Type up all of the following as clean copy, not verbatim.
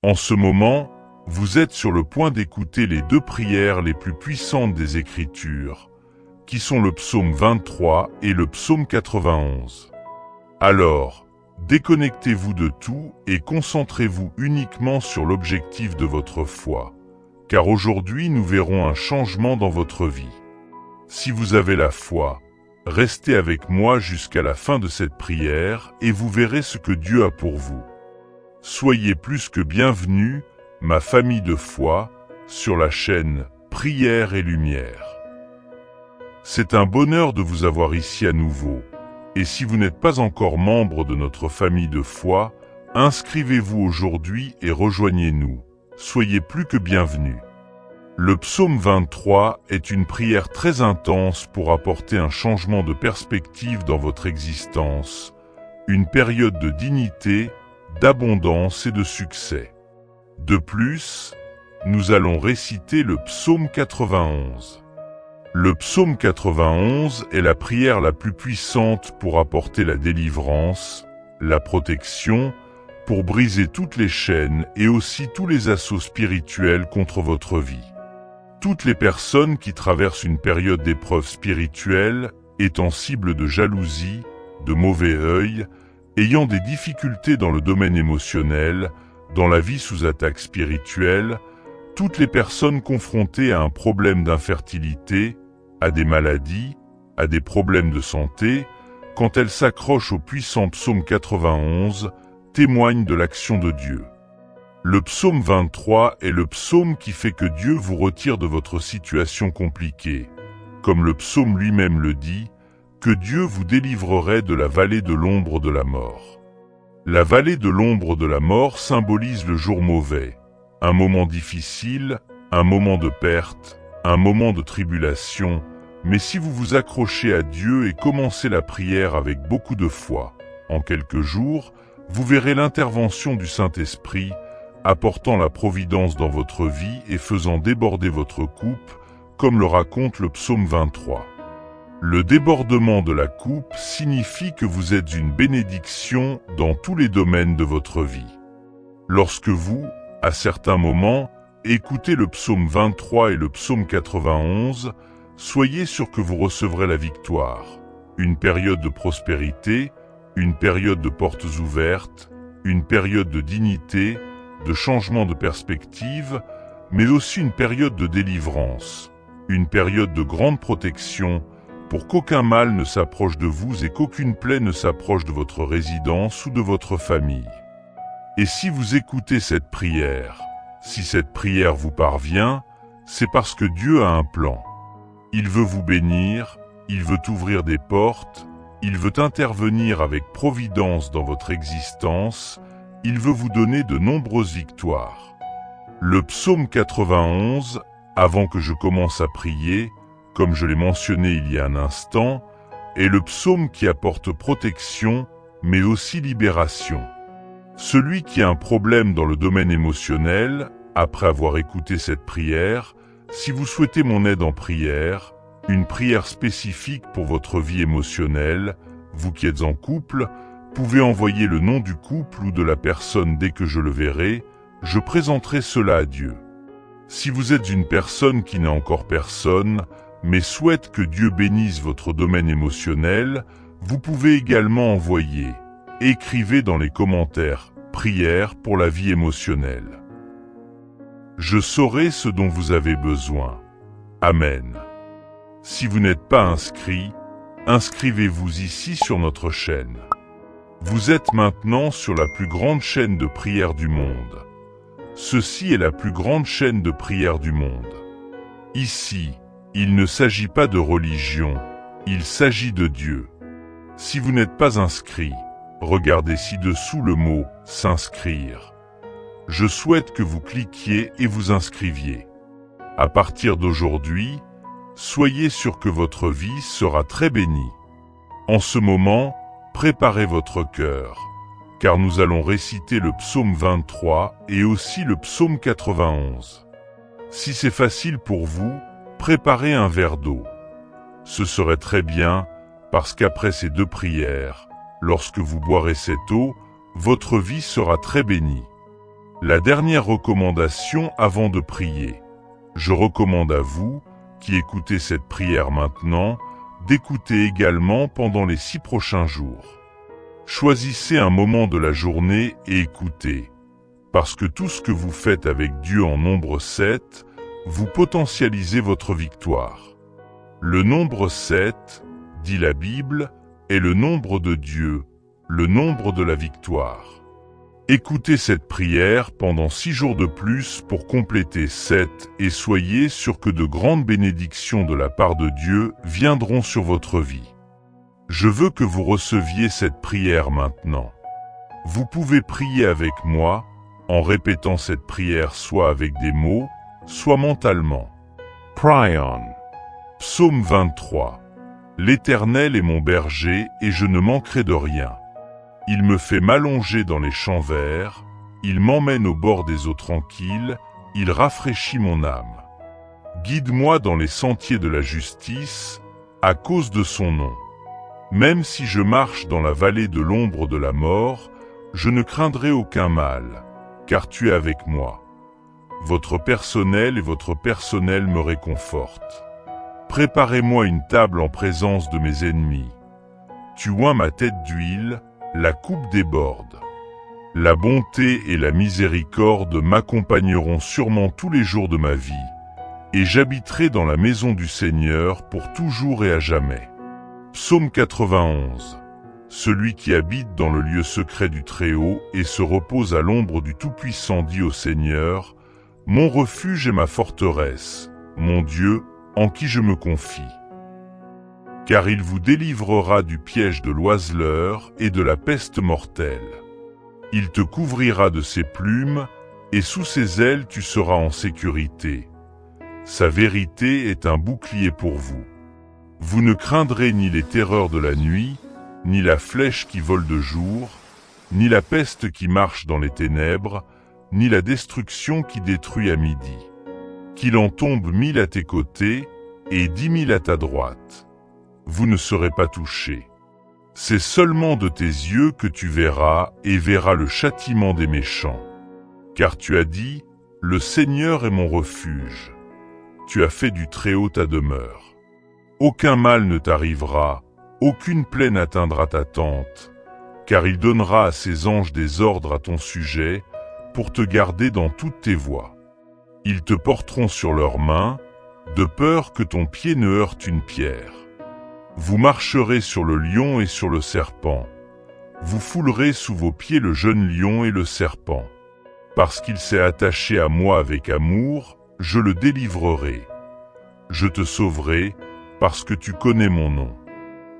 En ce moment, vous êtes sur le point d'écouter les deux prières les plus puissantes des Écritures, qui sont le psaume 23 et le psaume 91. Alors, déconnectez-vous de tout et concentrez-vous uniquement sur l'objectif de votre foi, car aujourd'hui nous verrons un changement dans votre vie. Si vous avez la foi, restez avec moi jusqu'à la fin de cette prière et vous verrez ce que Dieu a pour vous. Soyez plus que bienvenus, ma famille de foi, sur la chaîne Prière et Lumière. C'est un bonheur de vous avoir ici à nouveau, et si vous n'êtes pas encore membre de notre famille de foi, inscrivez-vous aujourd'hui et rejoignez-nous. Soyez plus que bienvenus. Le psaume 23 est une prière très intense pour apporter un changement de perspective dans votre existence, une période de dignité, d'abondance et de succès. De plus, nous allons réciter le psaume 91. Le psaume 91 est la prière la plus puissante pour apporter la délivrance, la protection, pour briser toutes les chaînes et aussi tous les assauts spirituels contre votre vie. Toutes les personnes qui traversent une période d'épreuve spirituelle, étant cible de jalousie, de mauvais œil, ayant des difficultés dans le domaine émotionnel, dans la vie sous attaque spirituelle, toutes les personnes confrontées à un problème d'infertilité, à des maladies, à des problèmes de santé, quand elles s'accrochent au puissant psaume 91, témoignent de l'action de Dieu. Le psaume 23 est le psaume qui fait que Dieu vous retire de votre situation compliquée. Comme le psaume lui-même le dit, que Dieu vous délivrerait de la vallée de l'ombre de la mort. La vallée de l'ombre de la mort symbolise le jour mauvais, un moment difficile, un moment de perte, un moment de tribulation, mais si vous vous accrochez à Dieu et commencez la prière avec beaucoup de foi, en quelques jours, vous verrez l'intervention du Saint-Esprit, apportant la providence dans votre vie et faisant déborder votre coupe, comme le raconte le psaume 23. Le débordement de la coupe signifie que vous êtes une bénédiction dans tous les domaines de votre vie. Lorsque vous, à certains moments, écoutez le psaume 23 et le psaume 91, soyez sûr que vous recevrez la victoire, une période de prospérité, une période de portes ouvertes, une période de dignité, de changement de perspective, mais aussi une période de délivrance, une période de grande protection, pour qu'aucun mal ne s'approche de vous et qu'aucune plaie ne s'approche de votre résidence ou de votre famille. Et si vous écoutez cette prière, si cette prière vous parvient, c'est parce que Dieu a un plan. Il veut vous bénir, il veut ouvrir des portes, il veut intervenir avec providence dans votre existence, il veut vous donner de nombreuses victoires. Le psaume 91, avant que je commence à prier, comme je l'ai mentionné il y a un instant, est le psaume qui apporte protection, mais aussi libération. Celui qui a un problème dans le domaine émotionnel, après avoir écouté cette prière, si vous souhaitez mon aide en prière, une prière spécifique pour votre vie émotionnelle, vous qui êtes en couple, pouvez envoyer le nom du couple ou de la personne dès que je le verrai, je présenterai cela à Dieu. Si vous êtes une personne qui n'a encore personne, mais souhaite que Dieu bénisse votre domaine émotionnel, vous pouvez également envoyer, écrivez dans les commentaires, prière pour la vie émotionnelle. Je saurai ce dont vous avez besoin. Amen. Si vous n'êtes pas inscrit, inscrivez-vous ici sur notre chaîne. Vous êtes maintenant sur la plus grande chaîne de prière du monde. Ceci est la plus grande chaîne de prière du monde. Ici, il ne s'agit pas de religion, il s'agit de Dieu. Si vous n'êtes pas inscrit, regardez ci-dessous le mot « s'inscrire ». Je souhaite que vous cliquiez et vous inscriviez. À partir d'aujourd'hui, soyez sûr que votre vie sera très bénie. En ce moment, préparez votre cœur, car nous allons réciter le psaume 23 et aussi le psaume 91. Si c'est facile pour vous, préparez un verre d'eau. Ce serait très bien, parce qu'après ces deux prières, lorsque vous boirez cette eau, votre vie sera très bénie. La dernière recommandation avant de prier. Je recommande à vous, qui écoutez cette prière maintenant, d'écouter également pendant les 6 prochains jours. Choisissez un moment de la journée et écoutez, parce que tout ce que vous faites avec Dieu en nombre 7, vous potentialisez votre victoire. Le nombre 7, dit la Bible, est le nombre de Dieu, le nombre de la victoire. Écoutez cette prière pendant 6 jours de plus pour compléter 7 et soyez sûr que de grandes bénédictions de la part de Dieu viendront sur votre vie. Je veux que vous receviez cette prière maintenant. Vous pouvez prier avec moi en répétant cette prière soit avec des mots, soit mentalement. Pray on. Psaume 23. L'Éternel est mon berger et je ne manquerai de rien. Il me fait m'allonger dans les champs verts, il m'emmène au bord des eaux tranquilles, il rafraîchit mon âme. Guide-moi dans les sentiers de la justice, à cause de son nom. Même si je marche dans la vallée de l'ombre de la mort, je ne craindrai aucun mal, car tu es avec moi. Votre personnel et votre personnel me réconfortent. Préparez-moi une table en présence de mes ennemis. Tu oins ma tête d'huile, la coupe déborde. La bonté et la miséricorde m'accompagneront sûrement tous les jours de ma vie, et j'habiterai dans la maison du Seigneur pour toujours et à jamais. Psaume 91. Celui qui habite dans le lieu secret du Très-Haut et se repose à l'ombre du Tout-Puissant dit au Seigneur, « Mon refuge et ma forteresse, mon Dieu, en qui je me confie. » Car il vous délivrera du piège de l'oiseleur et de la peste mortelle. Il te couvrira de ses plumes, et sous ses ailes tu seras en sécurité. Sa vérité est un bouclier pour vous. Vous ne craindrez ni les terreurs de la nuit, ni la flèche qui vole de jour, ni la peste qui marche dans les ténèbres, ni la destruction qui détruit à midi. Qu'il en tombe 1000 à tes côtés, et 10 000 à ta droite. Vous ne serez pas touchés. C'est seulement de tes yeux que tu verras et verras le châtiment des méchants. Car tu as dit, le Seigneur est mon refuge. Tu as fait du Très-Haut ta demeure. Aucun mal ne t'arrivera, aucune plaie n'atteindra ta tente, car il donnera à ses anges des ordres à ton sujet, pour te garder dans toutes tes voies. Ils te porteront sur leurs mains, de peur que ton pied ne heurte une pierre. Vous marcherez sur le lion et sur le serpent. Vous foulerez sous vos pieds le jeune lion et le serpent. Parce qu'il s'est attaché à moi avec amour, je le délivrerai. Je te sauverai, parce que tu connais mon nom.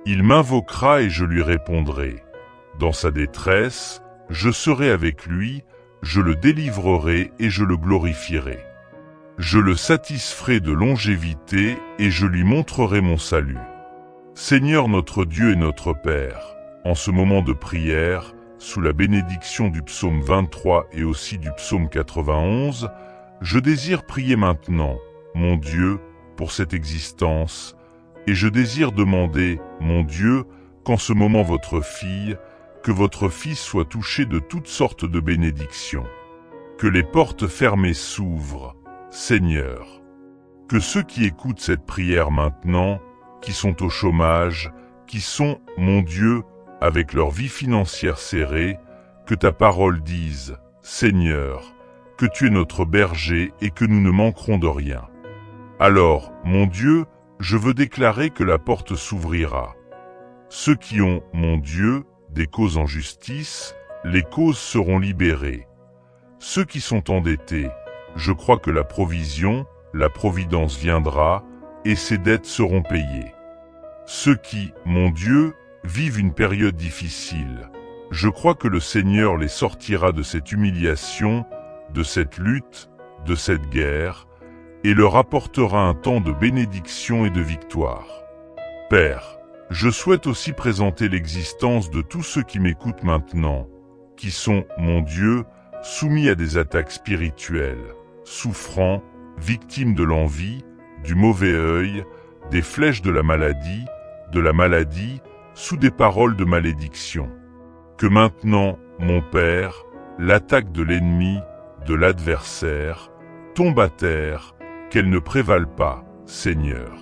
Il m'invoquera et je lui répondrai. Dans sa détresse, je serai avec lui, je le délivrerai et je le glorifierai. Je le satisferai de longévité et je lui montrerai mon salut. Seigneur notre Dieu et notre Père, en ce moment de prière, sous la bénédiction du psaume 23 et aussi du psaume 91, je désire prier maintenant, mon Dieu, pour cette existence, et je désire demander, mon Dieu, qu'en ce moment votre fille, que votre fils soit touché de toutes sortes de bénédictions. Que les portes fermées s'ouvrent, Seigneur. Que ceux qui écoutent cette prière maintenant, qui sont au chômage, qui sont, mon Dieu, avec leur vie financière serrée, que ta parole dise, Seigneur, que tu es notre berger et que nous ne manquerons de rien. Alors, mon Dieu, je veux déclarer que la porte s'ouvrira. Ceux qui ont, mon Dieu, des causes en justice, les causes seront libérées. Ceux qui sont endettés, je crois que la provision, la providence viendra, et ces dettes seront payées. Ceux qui, mon Dieu, vivent une période difficile, je crois que le Seigneur les sortira de cette humiliation, de cette lutte, de cette guerre, et leur apportera un temps de bénédiction et de victoire. Père, je souhaite aussi présenter l'existence de tous ceux qui m'écoutent maintenant, qui sont, mon Dieu, soumis à des attaques spirituelles, souffrant, victimes de l'envie, du mauvais œil, des flèches de la maladie, sous des paroles de malédiction. Que maintenant, mon Père, l'attaque de l'ennemi, de l'adversaire tombe à terre, qu'elle ne prévale pas, Seigneur.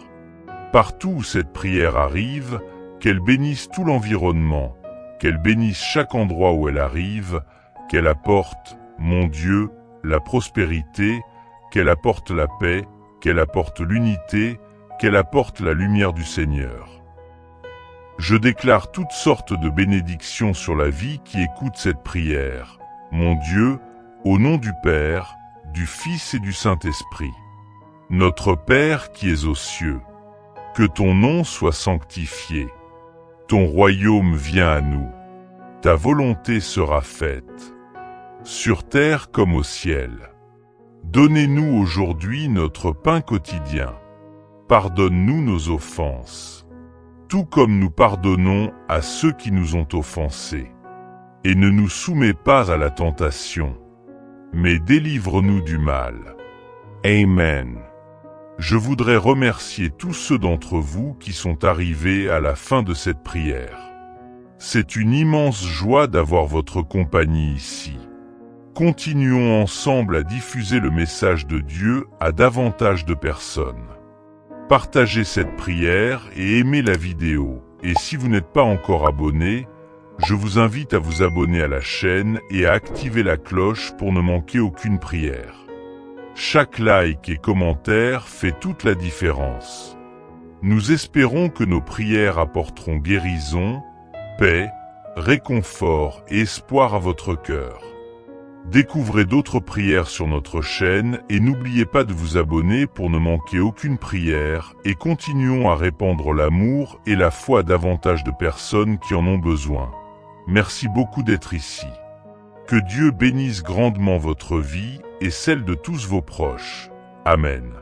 Partout où cette prière arrive, qu'elle bénisse tout l'environnement, qu'elle bénisse chaque endroit où elle arrive, qu'elle apporte, mon Dieu, la prospérité, qu'elle apporte la paix, qu'elle apporte l'unité, qu'elle apporte la lumière du Seigneur. Je déclare toutes sortes de bénédictions sur la vie qui écoute cette prière, mon Dieu, au nom du Père, du Fils et du Saint-Esprit. Notre Père qui es aux cieux, que ton nom soit sanctifié. Ton royaume vienne à nous. Ta volonté sera faite, sur terre comme au ciel. Donnez-nous aujourd'hui notre pain quotidien. Pardonne-nous nos offenses, tout comme nous pardonnons à ceux qui nous ont offensés. Et ne nous soumets pas à la tentation, mais délivre-nous du mal. Amen. Je voudrais remercier tous ceux d'entre vous qui sont arrivés à la fin de cette prière. C'est une immense joie d'avoir votre compagnie ici. Continuons ensemble à diffuser le message de Dieu à davantage de personnes. Partagez cette prière et aimez la vidéo. Et si vous n'êtes pas encore abonné, je vous invite à vous abonner à la chaîne et à activer la cloche pour ne manquer aucune prière. Chaque like et commentaire fait toute la différence. Nous espérons que nos prières apporteront guérison, paix, réconfort et espoir à votre cœur. Découvrez d'autres prières sur notre chaîne et n'oubliez pas de vous abonner pour ne manquer aucune prière et continuons à répandre l'amour et la foi à davantage de personnes qui en ont besoin. Merci beaucoup d'être ici. Que Dieu bénisse grandement votre vie et celle de tous vos proches. Amen.